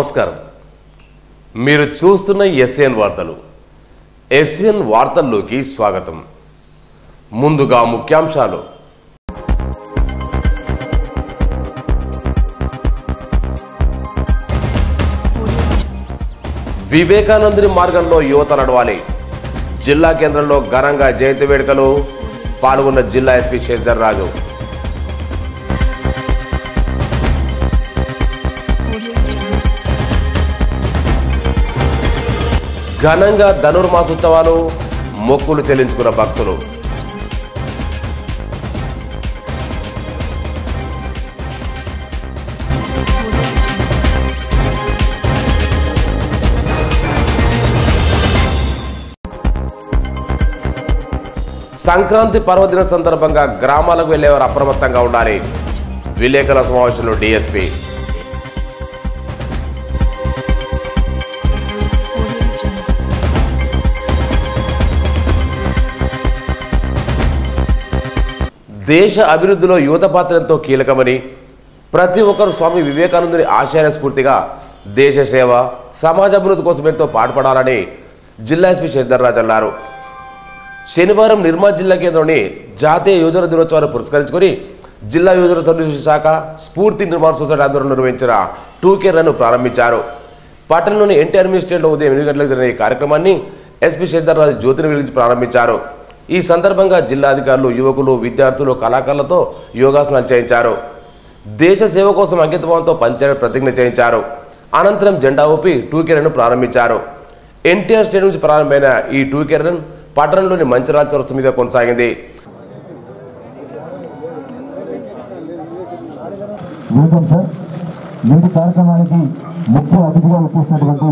నమస్కారం. మీరు చూస్తున్న ఎస్ఎన్ వార్తలు. ఎస్ఎన్ వార్తల్లోకి స్వాగతం. ముందుగా ముఖ్యాంశాలు. వివేకానందుని మార్గంలో యువత నడవాలి. జిల్లా కేంద్రంలో ఘనంగా జయంతి వేడుకలు. పాల్గొన్న జిల్లా ఎస్పీ శశిధర్ రాజు. ఘనంగా ధనుర్మాసోత్సవాలు. మొక్కులు చెల్లించుకున్న భక్తులు. సంక్రాంతి పర్వదిన సందర్భంగా గ్రామాలకు వెళ్లేవారు అప్రమత్తంగా ఉండాలి. విలేకరుల సమావేశంలో డీఎస్పీ. దేశ అభివృద్ధిలో యువత పాత్ర ఎంతో కీలకమని, ప్రతి ఒక్కరు స్వామి వివేకానందుని ఆశయాల స్ఫూర్తిగా దేశ సేవ, సమాజ అభివృద్ధి కోసం ఎంతో పాటుపడాలని జిల్లా ఎస్పీ శశిధర్ రాజు అన్నారు. శనివారం నిర్మల్ జిల్లా కేంద్రంలోని జాతీయ యువజన దినోత్సవాన్ని పురస్కరించుకొని జిల్లా యువజన సర్వీసు శాఖ స్ఫూర్తి నిర్మాణ సొసైటీ ఆధ్వర్యంలో నిర్వహించిన 2K రన్ను ప్రారంభించారు. పట్టణంలోని ఎన్టీఆర్ మినిస్టేట్లో ఉదయం 8 గంటలకు జరిగిన ఈ కార్యక్రమాన్ని ఎస్పీ శశిధర్ రాజు జ్యోతిని వెలిగించి ప్రారంభించారు. ఈ సందర్భంగా జిల్లా అధికారులు, యువకులు, విద్యార్థులు, కళాకారులతో యోగాసనాలు చేయించారు. దేశ సేవ కోసం అంకితభావంతో పనిచేయాలని ప్రతిజ్ఞ చేయించారు. అనంతరం జెండా ఊపి 2K రన్ను ప్రారంభించారు. ఎన్టీఆర్ స్టేడియం నుంచి ప్రారంభమైన ఈ 2K రన్ పట్టణంలోని మంచిరాజ్ చౌరస్తా మీద కొనసాగింది. కార్యక్రమానికి ముఖ్య అతిథిగా వచ్చేసినటువంటి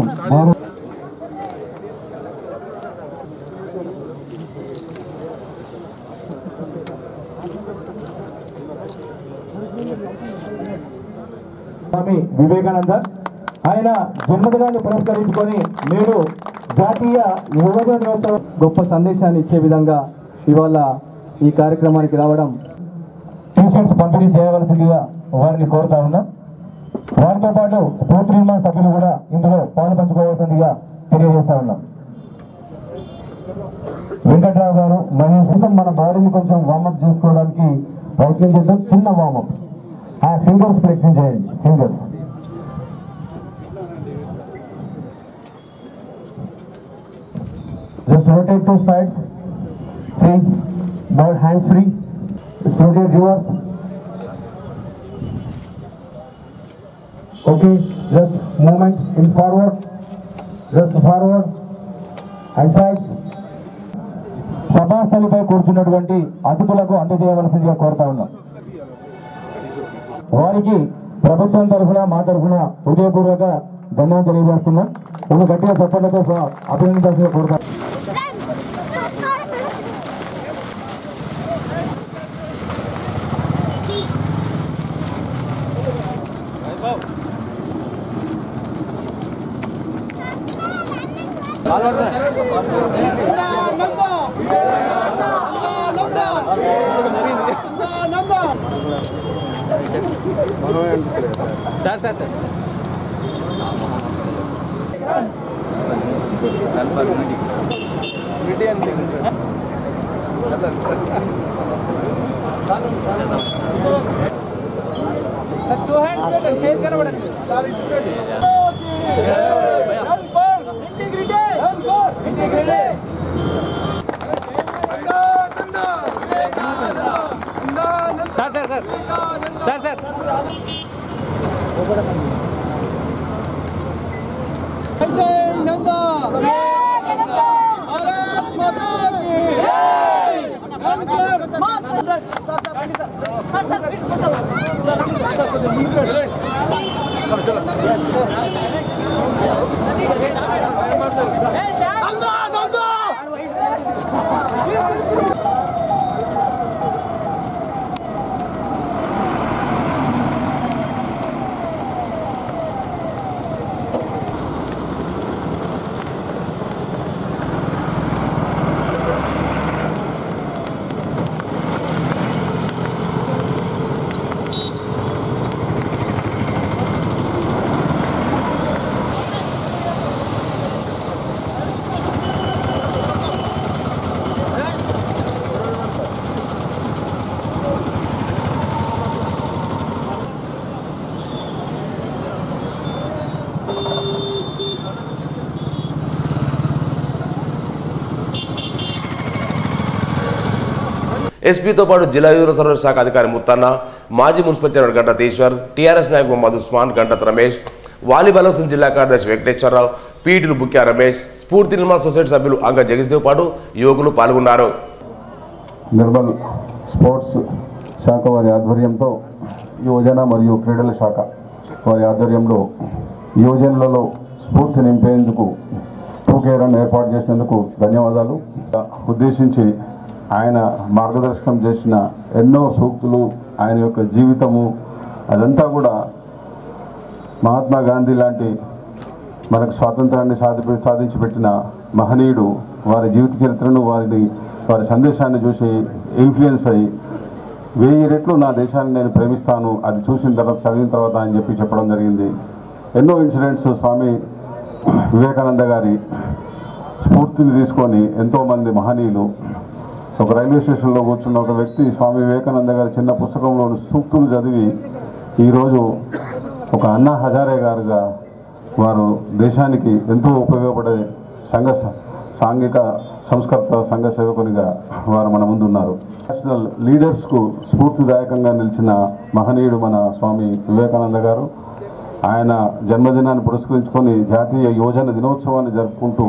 స్వామి వివేకానంద ఆయన జన్మదినాన్ని పురస్కరించుకొని నేడు జాతీయ యువజన దినోత్సవం గొప్ప సందేశాన్ని ఇచ్చే విధంగా ఇవాళ ఈ కార్యక్రమానికి రావడం, టీషర్ట్స్ పంపిణీ చేయవలసిందిగా వారిని కోరుతా ఉన్నాం. వారితో పాటు స్ఫూర్తి నిర్మాణ సభ్యులు కూడా ఇందులో పాలు పంచుకోవాల్సిందిగా తెలియజేస్తా ఉన్నాం. వెంకట్రావు గారు, మహేష్, మన బాడీని కొంచెం వార్మప్ చేసుకోవడానికి ప్రయత్నం చేద్దాం. చిన్న వార్మప్. ఆ ఫింగర్స్ ఫ్లెక్సింగ్ చేయండి. Fingers just rotate to sides, free, both hands free, rotate reverse. Okay, just movement in forward, just forward and sides. సభాస్థలిపై కూర్చున్నటువంటి అతిథులకు అందజేయవలసిందిగా కోరుతా ఉన్నాం. వారికి ప్రభుత్వం తరఫున, మా తరఫున హృదయపూర్వక ధన్యవాదాలు తెలియజేస్తున్నాం. ఒక గట్టిగా చప్పట్లతో అభినందించాల్సిందిగా కోరుతాం. ఎస్పీతో పాటు జిల్లా యువజన సర్వీస్ శాఖ అధికారి ముత్తన్న, మాజీ మున్సిపల్ చైర్మన్ గంటత్ ఈశ్వర్, టీఆర్ఎస్ నాయకులు మహమ్మద్ ఉస్మాన్, గంటత్ రమేష్, వాలీబాల్ జిల్లా కార్యదర్శి వెంకటేశ్వరరావు, పీటీలు బుక్యా రమేష్, స్ఫూర్తి నిర్మాణ సొసైటీ సభ్యులు అంగ జగదీశ్దేవ్ పాటు యువకులు పాల్గొన్నారు. నిర్మల్ స్పోర్ట్స్ శాఖ వారి ఆధ్వర్యంతో యువజన మరియు క్రీడల శాఖ వారి ఆధ్వర్యంలో యువజనులలో స్ఫూర్తి నింపేందుకు 2K రన్ ఏర్పాటు చేసినందుకు ధన్యవాదాలు. ఉద్దేశించి ఆయన మార్గదర్శకం చేసిన ఎన్నో సూక్తులు, ఆయన యొక్క జీవితము అదంతా కూడా మహాత్మా గాంధీ లాంటి మనకు స్వాతంత్రాన్ని సాధించి పెట్టిన మహనీయుడు వారి జీవిత చరిత్రను వారి సందేశాన్ని చూసి ఇన్ఫ్లుయెన్స్ అయ్యి 1000 రెట్లు నా దేశాన్ని నేను ప్రేమిస్తాను అది చూసిన తర్వాత చదివిన తర్వాత అని చెప్పడం జరిగింది. ఎన్నో ఇన్సిడెంట్స్ స్వామి వివేకానంద గారి స్ఫూర్తిని తీసుకొని ఎంతోమంది మహనీయులు ఒక రైల్వే స్టేషన్లో కూర్చున్న ఒక వ్యక్తి స్వామి వివేకానంద గారి చిన్న పుస్తకంలోని సూక్తులు చదివి ఈరోజు ఒక అన్నా హజారే గారుగా వారు దేశానికి ఎంతో ఉపయోగపడే సాంఘిక సంస్కర్త సంఘ సేవకునిగా వారు మన ముందు ఉన్నారు. నేషనల్ లీడర్స్కు స్ఫూర్తిదాయకంగా నిలిచిన మహనీయుడు మన స్వామి వివేకానంద గారు. ఆయన జన్మదినాన్ని పురస్కరించుకొని జాతీయ యువజన దినోత్సవాన్ని జరుపుకుంటూ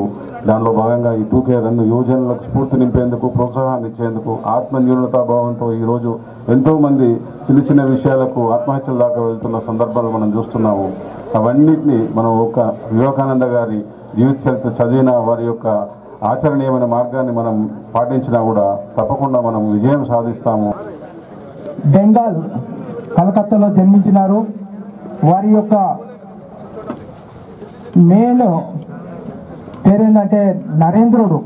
దానిలో భాగంగా ఈ 2K రన్ యువజనులకు స్ఫూర్తి నింపేందుకు, ప్రోత్సాహాన్ని ఇచ్చేందుకు, ఆత్మన్యూనతాభావంతో ఈరోజు ఎంతోమంది చిన్న విషయాలకు ఆత్మహత్యల దాకా వెళ్తున్న సందర్భాలు మనం చూస్తున్నాము. అవన్నిటినీ మనం ఒక వివేకానంద గారి జీవిత చరిత్ర చదివిన వారి యొక్క ఆచరణీయమైన మార్గాన్ని మనం పాటించినా కూడా తప్పకుండా మనం విజయం సాధిస్తాము. బెంగాల్ కలకత్తాలో జన్మించినారు. వారి యొక్క మెయిన్ పేరేంటంటే నరేంద్రుడు.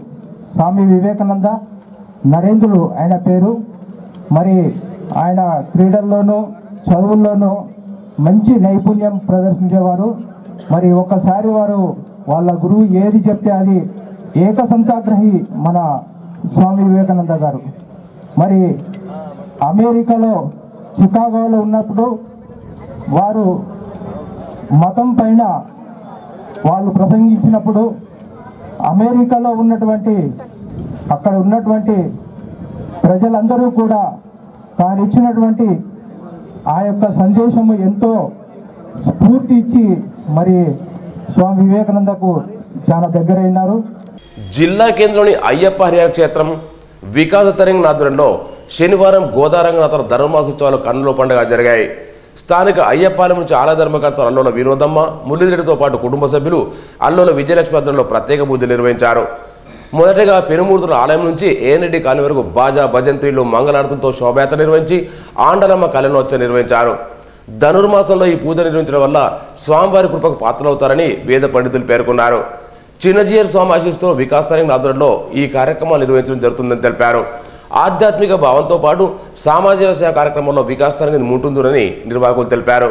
స్వామి వివేకానంద నరేంద్రుడు ఆయన పేరు. మరి ఆయన క్రీడల్లోనూ చదువుల్లోనూ మంచి నైపుణ్యం ప్రదర్శించేవారు. మరి ఒక్కసారి వాళ్ళ గురువు ఏది చెప్తే అది ఏకసంతాగ్రహి మన స్వామి వివేకానంద గారు. మరి అమెరికాలో చికాగోలో ఉన్నప్పుడు వారు మతం పైన వాళ్ళు ప్రసంగించినప్పుడు అమెరికాలో అక్కడ ఉన్నటువంటి ప్రజలందరూ కూడా తాను ఇచ్చినటువంటి ఆ యొక్క సందేశము ఎంతో స్ఫూర్తి ఇచ్చి మరి స్వామి వివేకానందకు చాలా దగ్గరైనారు. జిల్లా కేంద్రంలోని అయ్యప్ప హరిహర క్షేత్రం వికాస తరంగ ఆధ్వర్యంలో శనివారం గోదారంగనాథ ధర్మమాసోత్సవాలు కన్నుల పండుగ జరిగాయి. స్థానిక అయ్యప్పాలెం నుంచి ఆలయ ధర్మకర్తలు అల్లోల వినోదమ్మ, మురళీరెడ్డితో పాటు కుటుంబ సభ్యులు అల్లోల విజయలక్ష్మి ఆధ్వర్యంలో ప్రత్యేక పూజలు నిర్వహించారు. మొదటగా పెనుమూర్తుల ఆలయం నుంచి ఏఎన్రెడ్డి కాలనీ వరకు బాజా భజంత్రీలు మంగళారతులతో శోభయాత్ర నిర్వహించి ఆండలమ్మ కళ్యాణోత్సవం నిర్వహించారు. ధనుర్మాసంలో ఈ పూజ నిర్వహించడం వల్ల స్వామివారి కృపకు పాత్రలవుతారని వేద పండితులు పేర్కొన్నారు. చిన్నజీయర్ స్వామి ఆశీస్సుతో వికాస తరంగ ఆధ్వర్యంలో ఈ కార్యక్రమాలు నిర్వహించడం జరుగుతుందని తెలిపారు. ఆధ్యాత్మిక భావంతో పాటు సామాజిక సేవ కార్యక్రమంలో వికాస తరంగం ఉంటుందని నిర్వాహకులు తెలిపారు.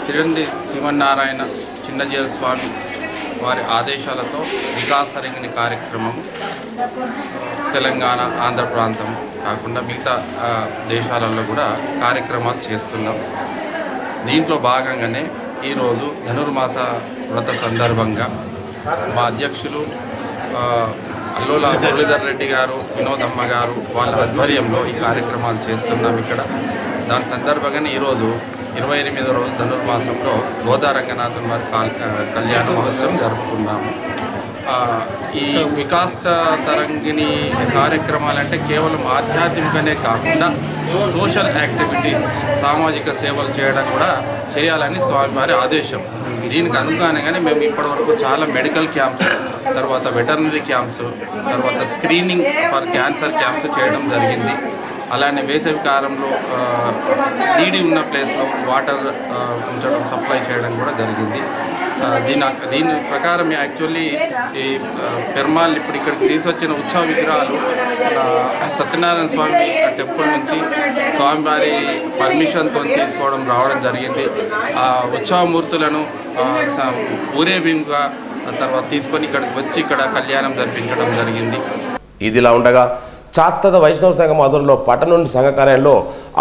తిరుండి శ్రీమన్నారాయణ చిన్నజీవ స్వామి వారి ఆదేశాలతో వికాసరంగిణి కార్యక్రమం తెలంగాణ ఆంధ్ర ప్రాంతం కాకుండా మిగతా దేశాలలో కూడా కార్యక్రమాలు చేస్తున్నాం. దీంట్లో భాగంగానే ఈరోజు ధనుర్మాస వ్రత సందర్భంగా మా అధ్యక్షులు అల్లోల మురళీధర్ రెడ్డి గారు, వినోదమ్మ గారు వాళ్ళ ఆధ్వర్యంలో ఈ కార్యక్రమాలు చేస్తున్నాం ఇక్కడ. దాని సందర్భంగానే ఈరోజు 28వ రోజు ధనుర్మాసంలో గోదా రంగనాథన్ వారి కళ్యాణ మహోత్సవం జరుపుకున్నాము. ఈ వికాస తరంగిణి కార్యక్రమాలంటే కేవలం ఆధ్యాత్మికనే కాకుండా సోషల్ యాక్టివిటీస్, సామాజిక సేవలు చేయడం కూడా చేయాలని స్వామివారి ఆదేశం. దీనికి అనుగుణంగానే మేము ఇప్పటివరకు చాలా మెడికల్ క్యాంప్స్, తర్వాత వెటర్నరీ క్యాంప్స్, తర్వాత స్క్రీనింగ్ ఫర్ క్యాన్సర్ క్యాంప్స్ చేయడం జరిగింది. అలానే వేసవి కాలంలో నీడి ఉన్న ప్లేస్లో వాటర్ ఉంచడం, సప్లై చేయడం కూడా జరిగింది. దీని ప్రకారం యాక్చువల్లీ ఈ పెర్మాల్ ఇప్పుడు ఇక్కడికి తీసుకొచ్చిన ఉత్సవ విగ్రహాలు సత్యనారాయణ స్వామి టెంపుల్ నుంచి స్వామివారి పర్మిషన్తో తీసుకోవడం రావడం జరిగింది. ఆ ఉత్సవమూర్తులను ఊరేగింపుగా తర్వాత తీసుకొని ఇక్కడికి వచ్చి ఇక్కడ కళ్యాణం జరిపించడం జరిగింది. ఇదిలా ఉండగా చాత్తద వైష్ణవ సంఘం ఆధ్వర్యంలో పట్టణంలోని సంఘ కార్యాలయంలో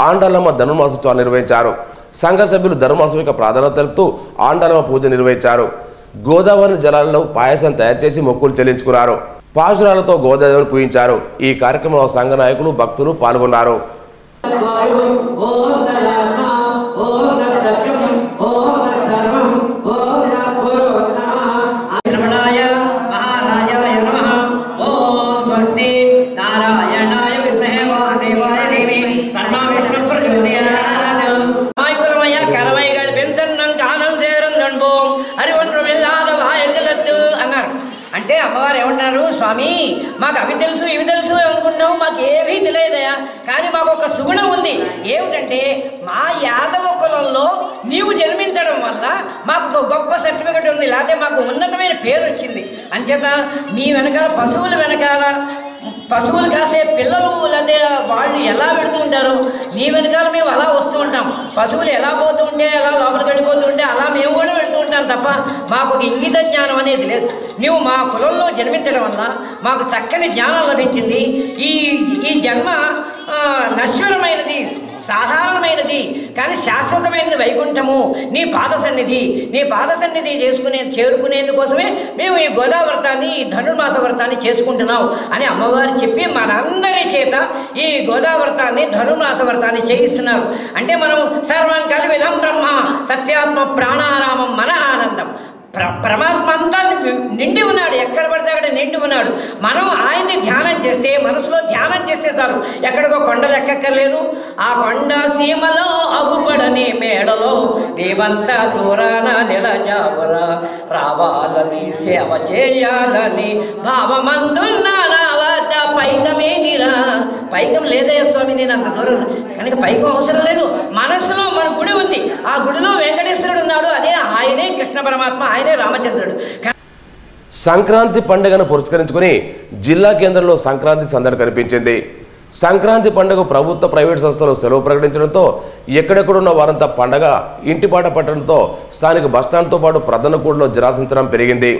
ఆండాలమ్మ ధనుర్మాసోత్సవాలు నిర్వహించారు. సంఘ సభ్యులు ధనుర్మాసం యొక్క ప్రాధాన్యత తెలుపుతూ ఆండాలమ్మ పూజ నిర్వహించారు. గోదావరి జలాల్లో పాయసం తయారు చేసి మొక్కులు చెల్లించుకున్నారు. పాశురాలతో గోదావరిని పూజించారు. ఈ కార్యక్రమంలో సంఘ నాయకులు, భక్తులు పాల్గొన్నారు. అంటే అమ్మవారు ఏమన్నారు, స్వామి మాకు అవి తెలుసు ఇవి తెలుసు అనుకుంటున్నావు, మాకు ఏమీ తెలియదయా, కానీ మాకు ఒక సుగుణం ఉంది. ఏమిటంటే మా యాదవ కులంలో నీవు జన్మించడం వల్ల మాకు ఒక గొప్ప సర్టిఫికెట్ ఉంది, లేకపోతే మాకు ఉన్నతమైన పేరు వచ్చింది. అంచేత మీ వెనకాల పశువులు కాసే పిల్లలు అంటే వాళ్ళు ఎలా వెళుతూ ఉంటారు, నీ వెనకాల మేము అలా వస్తూ ఉంటాం. పశువులు ఎలా పోతూ ఉంటే, ఎలా లోపలికి వెళ్ళిపోతూ ఉంటే అలా మేము కూడా వెళుతూ ఉంటాం తప్ప మాకు ఒక ఇంగిత జ్ఞానం అనేది లేదు. నువ్వు మా కులంలో జన్మించడం వల్ల మాకు చక్కని జ్ఞానం లభించింది. ఈ జన్మ నశ్వరమైనది, సాధారణమైనది, కానీ శాశ్వతమైనది వైకుంఠము నీ పాద సన్నిధి చేరుకునేందుకోసమే మేము ఈ గోదావ్రతాన్ని, ఈ ధనుర్మాస వ్రతాన్ని చేసుకుంటున్నాం అని అమ్మవారు చెప్పి మనందరి చేత ఈ గోదావ్రతాన్ని, ధనుర్మాస వ్రతాన్ని చేయిస్తున్నారు. అంటే మనం సర్వం కలివిధం బ్రహ్మ సత్యాత్మ ప్రాణారామం మన ఆనందం. పరమాత్మ అంతా నిండి ఉన్నాడు, ఎక్కడ పడితే అక్కడ నిండి ఉన్నాడు. మనం ఆయన్ని ధ్యానం చేస్తే, మనసులో ధ్యానం చేస్తే చాలు, ఎక్కడికో కొండలు ఎక్కక్కర్లేదు. ఆ కొండ సీమలో అగుపడని మేడలో దేవంతా దూరాన నిలజావరా, రావాలని సేవ చేయాలని భావమందున్న రావత పైకమేనిరా. పైకం లేదయ్య స్వామి, నేను అంత దూరం, కనుక పైకం అవసరం లేదు. మనసులో మన గుడి ఉంది, ఆ గుడిలో వెంకటేశ్వరుడు ఉన్నాడు, అదే ఆయనే కృష్ణ పరమాత్మ, ఆయనే రామచంద్రుడు. సంక్రాంతి పండుగను పురస్కరించుకుని జిల్లా కేంద్రంలో సంక్రాంతి సందడి కనిపించింది. సంక్రాంతి పండుగ ప్రభుత్వ, ప్రైవేట్ సంస్థలు సెలవు ప్రకటించడంతో ఎక్కడెక్కడున్న వారంతా పండగ ఇంటిపాట పట్టడంతో స్థానిక బస్టాండ్తో పాటు ప్రధానకూడలో జనాసంచనం పెరిగింది.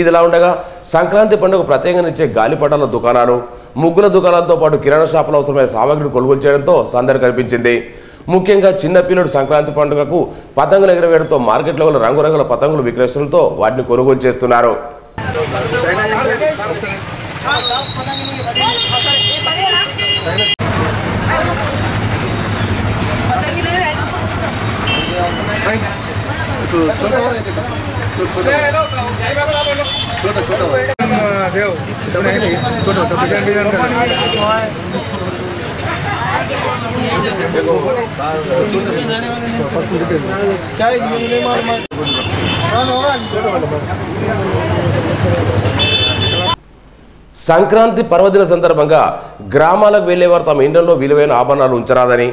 ఇదిలా ఉండగా సంక్రాంతి పండుగ ప్రత్యేకంగా ఇచ్చే గాలిపటాల దుకాణాలు, ముగ్గుల దుకాణాలతో పాటు కిరాణా షాపులో అవసరమైన సామాగ్రిని కొనుగోలు చేయడంతో సందడి కనిపించింది. ముఖ్యంగా చిన్నపిల్లలు సంక్రాంతి పండుగకు పతంగులు ఎగరవేయడంతో మార్కెట్లో రంగురంగుల పతంగులు విక్రయిస్తుండటంతో వాటిని కొనుగోలు చేస్తున్నారు. సంక్రాంతి పర్వదిన సందర్భంగా గ్రామాలకు వెళ్లేవారు తమ ఇండ్లలో విలువైన ఆభరణాలు ఉంచరాదని,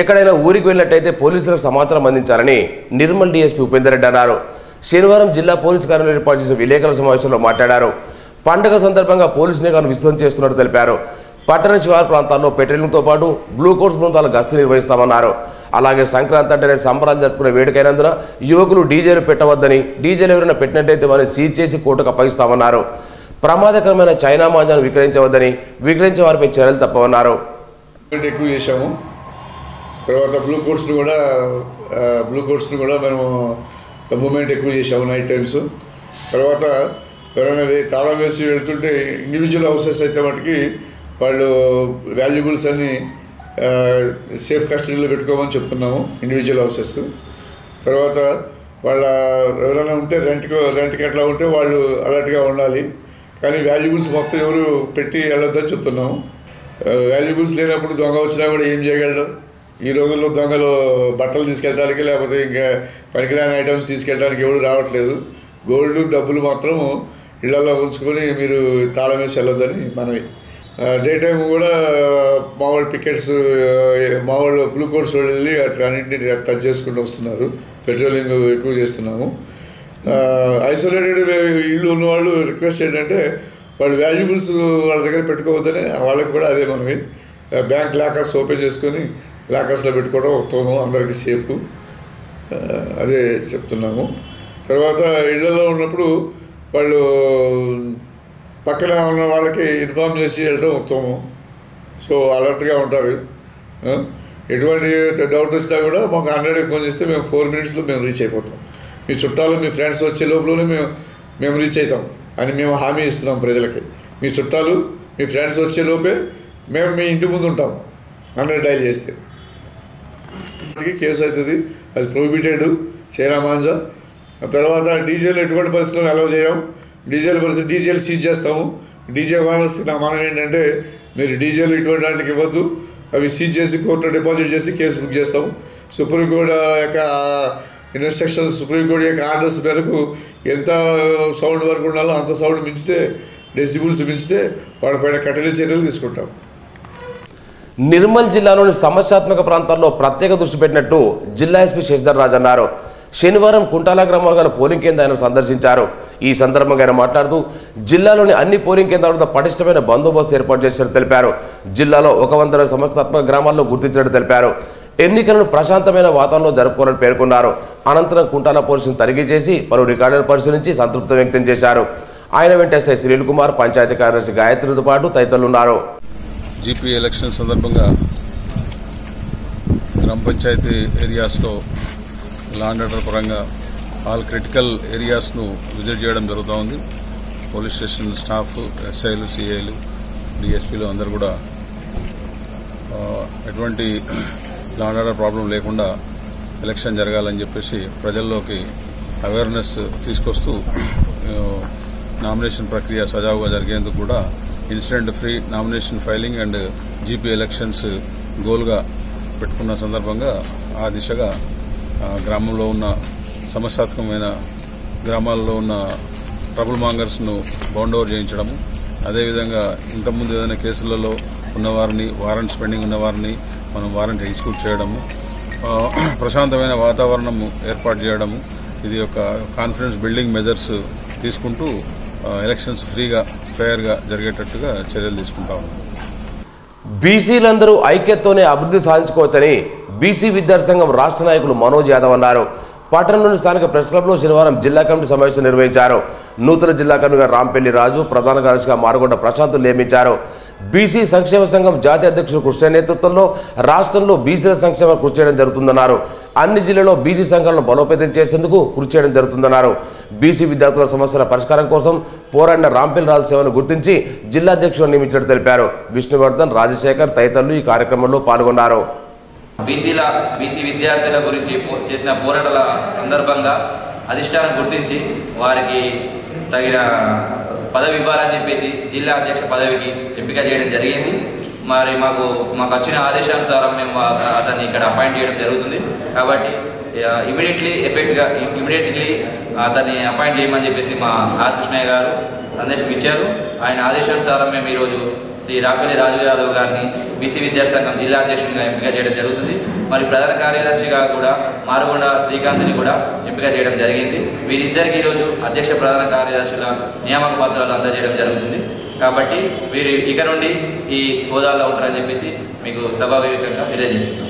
ఎక్కడైనా ఊరికి వెళ్ళినట్టయితే పోలీసులకు సమాచారం అందించాలని నిర్మల్ డీఎస్పీ ఉపేందర్ రెడ్డి అన్నారు. శనివారం జిల్లా పోలీసు కార్యాలయంలో ఏర్పాటు చేసిన విలేకరుల సమావేశంలో మాట్లాడారు. పండుగ సందర్భంగా పోలీసు నిఘాను విస్తృతం చేస్తున్నట్టు తెలిపారు. పట్టణ శివారు ప్రాంతాల్లో పెట్రోలింగ్తో పాటు బ్లూ కోట్స్ బృందాల గస్తీ నిర్వహిస్తామన్నారు. అలాగే సంక్రాంతి అంటేనే సంబరాలు జరుపుకునే వేడుకైనందున యువకులు డీజేలు పెట్టవద్దని, డీజేలు ఎవరైనా పెట్టినట్టయితే వారిని సీజ్ చేసి కోర్టుకు అప్పగిస్తామన్నారు. ప్రమాదకరమైన చైనా మాంజాను విక్రయించవద్దని, విక్రయించే వారిపై చర్యలు తప్పవన్నారు. ఎక్కువ చేశాము. తర్వాత బ్లూ కోట్స్ను కూడా మేము మూమెంట్ ఎక్కువ చేసాము నైట్ టైమ్స్. తర్వాత ఎవరైనా తాళం వేసి వెళ్తుంటే ఇండివిజువల్ హౌసెస్ అయితే మటుకి వాళ్ళు వాల్యుబుల్స్ అన్ని సేఫ్ కస్టడీలో పెట్టుకోమని చెప్తున్నాము, ఇండివిజువల్ హౌసెస్. తర్వాత వాళ్ళ ఎవరైనా ఉంటే రెంట్కి అట్లా ఉంటే వాళ్ళు అలర్ట్గా ఉండాలి. కానీ వాల్యుబుల్స్ మొత్తం ఎవరు పెట్టి వెళ్ళొద్దని చెప్తున్నాము. వాల్యుబుల్స్ లేనప్పుడు దొంగ వచ్చినా కూడా ఏం చేయగలడు? ఈ రోజుల్లో దొంగలు బట్టలు తీసుకెళ్ళడానికి లేకపోతే ఇంకా పనికిరాని ఐటమ్స్ తీసుకెళ్ళడానికి ఎవరు రావట్లేదు. గోల్డ్ డబ్బులు మాత్రము ఇళ్లలో ఉంచుకొని మీరు తాళం వేసి వెళ్ళొద్దని మనవి. డే టైం కూడా మామూలు పికెట్స్ మామూలు బ్లూ కోట్స్ వెళ్ళి అట్లా అన్నింటినీ టచ్ చేసుకుంటూ వస్తున్నారు. పెట్రోలింగ్ ఎక్కువ చేస్తున్నాము. ఐసోలేటెడ్ ఇల్లు ఉన్నవాళ్ళు రిక్వెస్ట్ ఏంటంటే వాళ్ళు వాల్యుబుల్స్ వాళ్ళ దగ్గర పెట్టుకోవద్దని వాళ్ళకి కూడా అదే మనవి. బ్యాంక్ లాకర్స్ ఓపెన్ చేసుకొని లాకర్స్లో పెట్టుకోవడం ఉత్తమం, అందరికీ సేఫ్, అదే చెప్తున్నాము. తర్వాత ఇళ్లలో ఉన్నప్పుడు వాళ్ళు పక్కన ఉన్న వాళ్ళకి ఇన్ఫార్మ్ చేసి వెళ్ళడం ఉత్తమం. సో అలర్ట్గా ఉంటారు. ఎటువంటి డౌట్ వచ్చినా కూడా మాకు 100కి ఫోన్ చేస్తే మేము 4 minutesలో మేము రీచ్ అయిపోతాం. మీ చుట్టాలు మీ ఫ్రెండ్స్ వచ్చే లోపలనే మేము రీచ్ అవుతాం అని మేము హామీ ఇస్తున్నాం ప్రజలకి. మీ చుట్టాలు మీ ఫ్రెండ్స్ వచ్చే లోపే మేము మీ ఇంటి ముందు ఉంటాం 100 డైల్ చేస్తే. కేసు అవుతుంది, అది ప్రొహిబిటెడ్ చైనా మాంజా. తర్వాత డీజేలు ఎటువంటి పరిస్థితుల్లో అలౌ చేయం. డీజేలు సీజ్ చేస్తాము. డీజే ఓనర్స్ నా మనం ఏంటంటే మీరు డీజేలు ఇటువంటి వాటికి ఇవ్వద్దు, అవి సీజ్ చేసి కోర్టులో డిపాజిట్ చేసి కేసు బుక్ చేస్తాము. సుప్రీంకోర్టు యొక్క ఇన్స్ట్రక్షన్స్, సుప్రీంకోర్టు యొక్క ఆర్డర్స్ మేరకు ఎంత సౌండ్ వరకు ఉండాలో అంత సౌండ్ మించితే, డెసిబుల్స్ మించితే వాడిపైన కఠిన చర్యలు తీసుకుంటాం. నిర్మల్ జిల్లాలోని సమస్యాత్మక ప్రాంతాల్లో ప్రత్యేక దృష్టి పెట్టినట్టు జిల్లా ఎస్పీ శశిధర్ రాజ్ అన్నారు. శనివారం కుంటాల గ్రామంలో గల పోలింగ్ కేంద్రాలను సందర్శించారు. ఈ సందర్భంగా ఆయన మాట్లాడుతూ జిల్లాలోని అన్ని పోలింగ్ కేంద్రాలతో పటిష్టమైన బందోబస్తు ఏర్పాటు చేసినట్టు తెలిపారు. జిల్లాలో 100 సమస్యాత్మక గ్రామాల్లో గుర్తించినట్టు తెలిపారు. ఎన్నికలను ప్రశాంతమైన వాతావరణంలో జరుపుకోవాలని పేర్కొన్నారు. అనంతరం కుంటాల పోలీసులను తనిఖీ చేసి పలు రికార్డులను పరిశీలించి సంతృప్తి వ్యక్తం చేశారు. ఆయన వెంట ఎస్ఐ శ్రీల్ కుమార్, పంచాయతీ కార్యదర్శి గాయత్రితో పాటు తదితరులు ఉన్నారు. జీపీ ఎలక్షన్ సందర్భంగా గ్రామ పంచాయతీ ఏరియాస్లో లా అండ్ ఆర్డర్ పరంగా ఆల్ క్రిటికల్ ఏరియాస్ను విజిట్ చేయడం జరుగుతూ ఉంది. పోలీస్ స్టేషన్ స్టాఫ్, ఎస్ఐలు, సిఐలు, డిఎస్పీలు అందరూ కూడా ఎటువంటి లా అండ్ ఆర్డర్ ప్రాబ్లం లేకుండా ఎలక్షన్ జరగాలని చెప్పేసి ప్రజల్లోకి అవేర్నెస్ తీసుకొస్తూ నామినేషన్ ప్రక్రియ సజావుగా జరిగేందుకు కూడా incident free nomination filing and GP elections గోల్గా పెట్టుకున్న సందర్భంగా ఆ దిశగా గ్రామంలో ఉన్న సమస్యాత్మకమైన గ్రామాల్లో ఉన్న ట్రబుల్ మాంగర్స్ను బౌండ్ ఓవర్ చేయించడము, అదేవిధంగా ఇంతకుముందు ఏదైనా కేసులలో ఉన్నవారిని, వారెంట్స్ పెండింగ్ ఉన్నవారిని మనం వారెంట్ ఎగ్జిక్యూట్ చేయడము, ప్రశాంతమైన వాతావరణం ఏర్పాటు చేయడము, ఇది ఒక కాన్ఫిడెన్స్ బిల్డింగ్ మెజర్స్ తీసుకుంటూ ఎలక్షన్స్ ఫ్రీగా, ఫెయిర్గా జరిగేటట్టుగా చర్యలు తీసుకుంటా ఉన్నాం. బీసీలందరూ ఐక్యతతోనే అభివృద్ధి సాధించుకోవచ్చని బీసీ విద్యార్థి సంఘం రాష్ట్ర నాయకులు మనోజ్ యాదవ్ అన్నారు. పట్టణంలోని స్థానిక ప్రెస్ క్లబ్లో శనివారం జిల్లా కమిటీ సమావేశం నిర్వహించారు. నూతన జిల్లా కన్వీనర్ రాంపల్లి రాజు, ప్రధాన కార్యదర్శిగా మారగొండ ప్రశాంత్ నియమించారు. బీసీ సంక్షేమ సంఘం జాతీయ అధ్యక్షుడు కృష్ణ నేతృత్వంలో రాష్ట్రంలో బీసీల సంక్షేమం కృషి చేయడం జరుగుతుందన్నారు. అన్ని జిల్లాల్లో బీసీ సంఘాలను బలోపేతం చేసేందుకు కృషి చేయడం జరుగుతుందన్నారు. బీసీ విద్యార్థుల సమస్యల పరిష్కారం కోసం పోరాడిన రాంపల్లి రాజు సేవను గుర్తించి జిల్లా అధ్యక్షుడు నియమించినట్టు తెలిపారు. విష్ణువర్ధన్, రాజశేఖర్ తదితరులు ఈ కార్యక్రమంలో పాల్గొన్నారు. బీసీ విద్యార్థుల గురించి చేసిన పోరాటాల సందర్భంగా అధిష్టానం గుర్తించి వారికి తగిన పదవి ఇవ్వాలని చెప్పేసి జిల్లా అధ్యక్ష పదవికి ఎంపిక చేయడం జరిగింది. మరి మాకు వచ్చిన ఆదేశానుసారం మేము అతన్ని ఇక్కడ అపాయింట్ చేయడం జరుగుతుంది. కాబట్టి ఇమీడియట్లీ అతన్ని అపాయింట్ చేయమని చెప్పేసి మా ఆర్ కృష్ణయ్య గారు సందేశం ఇచ్చారు. ఆయన ఆదేశానుసారం మేము ఈరోజు శ్రీ రాపల్లి రాజు యాదవ్ గారిని బీసీ విద్యార్థి సంఘం జిల్లా అధ్యక్షునిగా ఎంపిక చేయడం జరుగుతుంది. మరి ప్రధాన కార్యదర్శిగా కూడా మారుగొండ శ్రీకాంత్ని కూడా ఎంపిక చేయడం జరిగింది. వీరిద్దరికి ఈరోజు అధ్యక్ష ప్రధాన కార్యదర్శుల నియామక పత్రాలు అందజేయడం జరుగుతుంది. కాబట్టి వీరు ఇక నుండి ఈ హోదాలో ఉంటారని చెప్పేసి మీకు సభావేదికగా తెలియజేస్తున్నాం.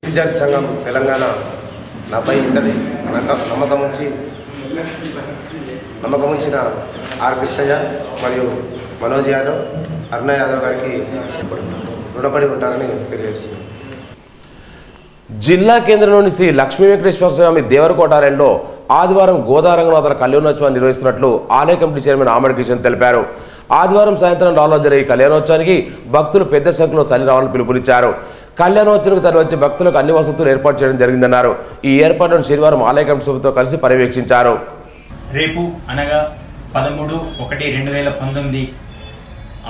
విద్యార్థి సంఘం తెలంగాణ నాపై ఇంతటి నమ్మకం ఉంచిన ఆర్ కృష్ణయ్య మరియు మనోజ్ యాదవ్, అరుణ యాదవ్ గారికి రుణపడి ఉంటారని తెలియజేస్తున్నాను. జిల్లా కేంద్రంలోని శ్రీ లక్ష్మీ వెంకటేశ్వర స్వామి దేవరకోటాలయంలో ఆదివారం గోదారంగనాథుల కళ్యాణోత్సవాన్ని నిర్వహిస్తున్నట్లు ఆలయ కమిటీ చైర్మన్ ఆమడి కిషన్ తెలిపారు. ఆదివారం సాయంత్రం రాలో జరిగే కళ్యాణోత్సవానికి భక్తులు పెద్ద సంఖ్యలో తల్లి రావాలని పిలుపునిచ్చారు. కళ్యాణోత్సవానికి తరలివచ్చే భక్తులకు అన్ని వసతులు ఏర్పాటు చేయడం జరిగిందన్నారు. ఈ ఏర్పాట్లను శనివారం ఆలయ కమిటీ సభ్యులతో కలిసి పర్యవేక్షించారు. రేపు అనగా 13/1/2019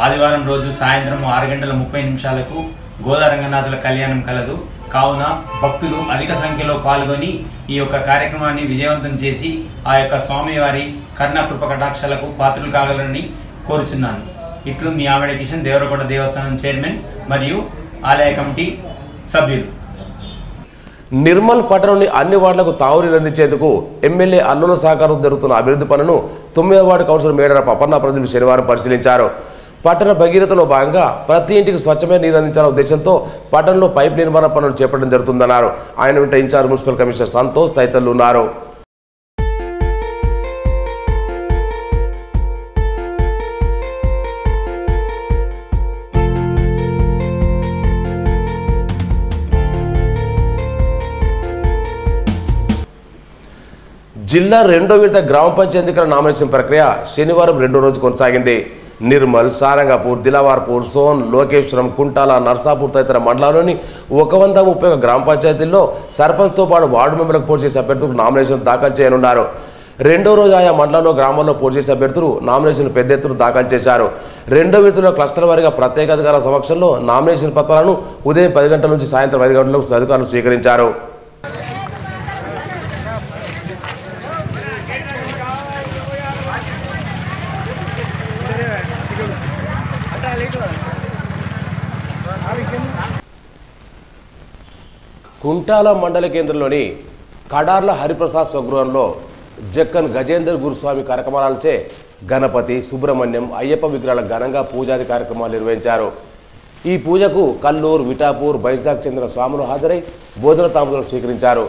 ఆదివారం రోజు సాయంత్రం 6:30 గోదారంగనాథుల కళ్యాణం కలదు. కావున భక్తులు అధిక సంఖ్యలో పాల్గొని ఈ యొక్క కార్యక్రమాన్ని విజయవంతం చేసి ఆ యొక్క స్వామివారి కరుణ కృప కటాక్షాలకు పాత్రలు కాగలరని కోరుచున్నాను. ఇట్లు మీ ఆమడి కిషన్, దేవరకోట దేవస్థానం చైర్మన్ మరియు ఆలయ కమిటీ సభ్యులు. నిర్మల్ పట్టణంలోని అన్ని వార్డులకు తాగునీరు అందించేందుకు ఎమ్మెల్యే అల్లుల సహకారం జరుగుతున్న అభివృద్ధి పనులను 9వ వార్డు కౌన్సిలర్ మేడరపు అపర్ణ ప్రతినిధులు శనివారం పరిశీలించారు. పట్టణ భగీరథలో భాగంగా ప్రతి ఇంటికి స్వచ్ఛమైన నీరు అందించాలనే ఉద్దేశంతో పట్టణంలో పైప్ నిర్మాణ పనులు చేపట్టడం జరుగుతుందన్నారు. ఆయన వెంట ఇన్ఛార్జ్ మున్సిపల్ కమిషనర్ సంతోష్ తదితరులు ఉన్నారు. జిల్లా 2వ విడత గ్రామ పంచాయతీ ఎన్నికల నామినేషన్ ప్రక్రియ శనివారం 2వ రోజు కొనసాగింది. నిర్మల్, సారంగపూర్, దిలావర్పూర్, సోన్, లోకేశ్వరం, కుంటాల, నర్సాపూర్ తదితర మండలాల్లోని 131 గ్రామ పంచాయతీల్లో సర్పంచ్తో పాటు వార్డు మెంబర్లకు పోటీ చేసే అభ్యర్థులకు నామినేషన్ దాఖలు చేయనున్నారు. 2వ రోజు ఆయా మండలాల్లో గ్రామాల్లో పోటీ చేసే అభ్యర్థులు నామినేషన్ పెద్ద ఎత్తున దాఖలు చేశారు. 2వ విడతలో క్లస్టర్ వారీగా ప్రత్యేక అధికారుల సమక్షంలో నామినేషన్ పత్రాలను ఉదయం 10 గంటల నుంచి సాయంత్రం 5 గంటలకు అధికారులు స్వీకరించారు. కుంటాల మండల కేంద్రంలోని కడార్ల హరిప్రసాద్ స్వగృహంలో జక్కన్ గజేందర్ గురుస్వామి కార్యక్రమాలచే గణపతి, సుబ్రహ్మణ్యం, అయ్యప్ప విగ్రహాల ఘనంగా పూజాది కార్యక్రమాలు నిర్వహించారు. ఈ పూజకు కల్లూరు, విటాపూర్, బైజాగ్ చెందిన స్వాములు హాజరై బోధన తాంబూలాలు స్వీకరించారు.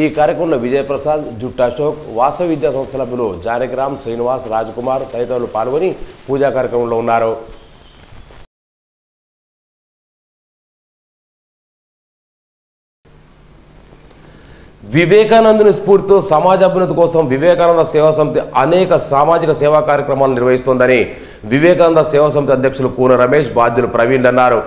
ఈ కార్యక్రమంలో విజయప్రసాద్, జుట్టు అశోక్, వాసవి విద్యా సంస్థ సభ్యులు జానకిరామ్, శ్రీనివాస్, రాజ్కుమార్ తదితరులు పాల్గొని పూజా కార్యక్రమంలో ఉన్నారు. వివేకానందుని స్ఫూర్తితో సమాజ అభ్యున్నతి కోసం వివేకానంద సేవా సమితి అనేక సామాజిక సేవా కార్యక్రమాలు నిర్వహిస్తోందని వివేకానంద సేవా సమితి అధ్యక్షులు కూన రమేష్, బాధ్యులు ప్రవీణ్ అన్నారు.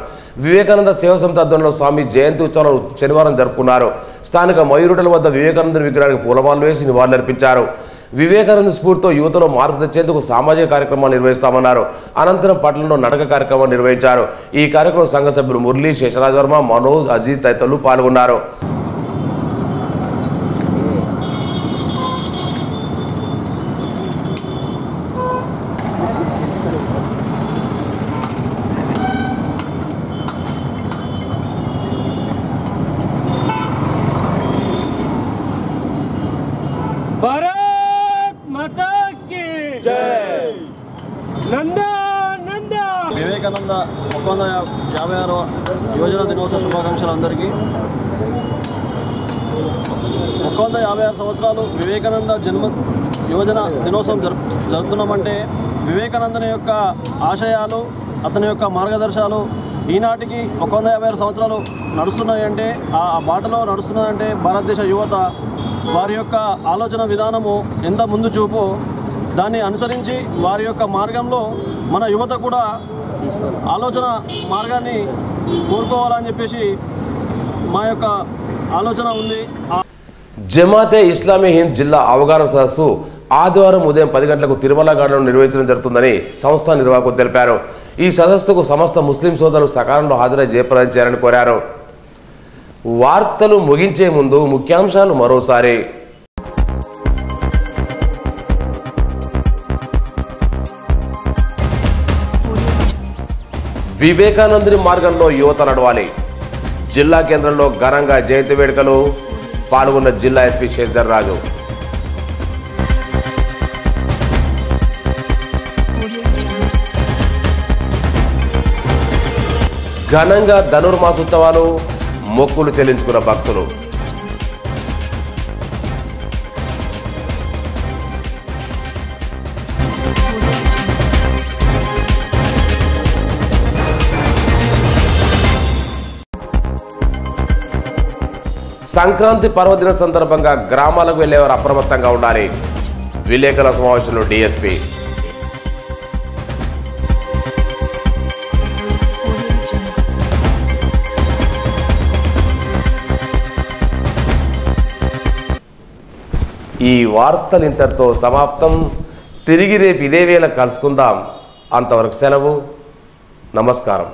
వివేకానంద సేవా సమితి ఆధ్వర్యంలో స్వామి జయంతి ఉత్సవాలను శనివారం జరుపుకున్నారు. స్థానిక మయూరుటల వద్ద వివేకానందుని విగ్రహానికి పూలమాలలు వేసి నివాళులర్పించారు. వివేకానంద స్ఫూర్తితో యువతలో మార్పు తెచ్చేందుకు సామాజిక కార్యక్రమాలు నిర్వహిస్తామన్నారు. అనంతరం పట్టణంలో నడక కార్యక్రమం నిర్వహించారు. ఈ కార్యక్రమం సంఘ సభ్యులు మురళి, శేషరాజ్ వర్మ, మనోజ్, అజీజ్ తదితరులు పాల్గొన్నారు. వివేకానంద 156వ యువజన దినోత్సవ శుభాకాంక్షలు అందరికీ. 156 సంవత్సరాలు వివేకానంద యువజన దినోత్సవం జరుపుతున్నామంటే వివేకానందుని యొక్క ఆశయాలు, అతని యొక్క మార్గదర్శకాలు ఈనాటికి 156 సంవత్సరాలు నడుస్తున్నాయంటే, ఆ బాటలో నడుస్తున్నదంటే భారతదేశ యువత వారి యొక్క ఆలోచన విధానము ఎంత ముందు చూపు, దాన్ని అనుసరించి వారి యొక్క మార్గంలో మన యువత కూడా ఆలోచన మార్గాన్ని కోరుకోవాలని చెప్పేసి మా యొక్క ఆలోచన ఉంది. జమాతే ఇస్లామీ హింద్ జిల్లా అవగాహన సదస్సు ఆదివారం ఉదయం 10 గంటలకు తిరుమల గార్డెన్లో నిర్వహించడం జరుగుతుందని సంస్థ నిర్వాహకులు తెలిపారు. ఈ సదస్సుకు సమస్త ముస్లిం సోదరులు సకాలంలో హాజరై జయప్రదం చేయాలని కోరారు. వార్తలు ముగించే ముందు ముఖ్యాంశాలు మరోసారి. వివేకానందుని మార్గంలో యువత నడవాలి. జిల్లా కేంద్రంలో ఘనంగా జయంతి వేడుకలు. పాల్గొన్న జిల్లా ఎస్పీ శశిధర్ రాజు. ఘనంగా ధనుర్మాసోత్సవాలు. మొక్కులు చెల్లించుకున్న భక్తులు. సంక్రాంతి పర్వదిన సందర్భంగా గ్రామాలకు వెళ్లేవారు అప్రమత్తంగా ఉండాలి. విలేకరుల సమావేశంలో డీఎస్పీ. ఈ వార్తలు ఇంతటితో సమాప్తం. తిరిగి రేపు ఇదే వేళ కలుసుకుందాం. అంతవరకు సెలవు. నమస్కారం.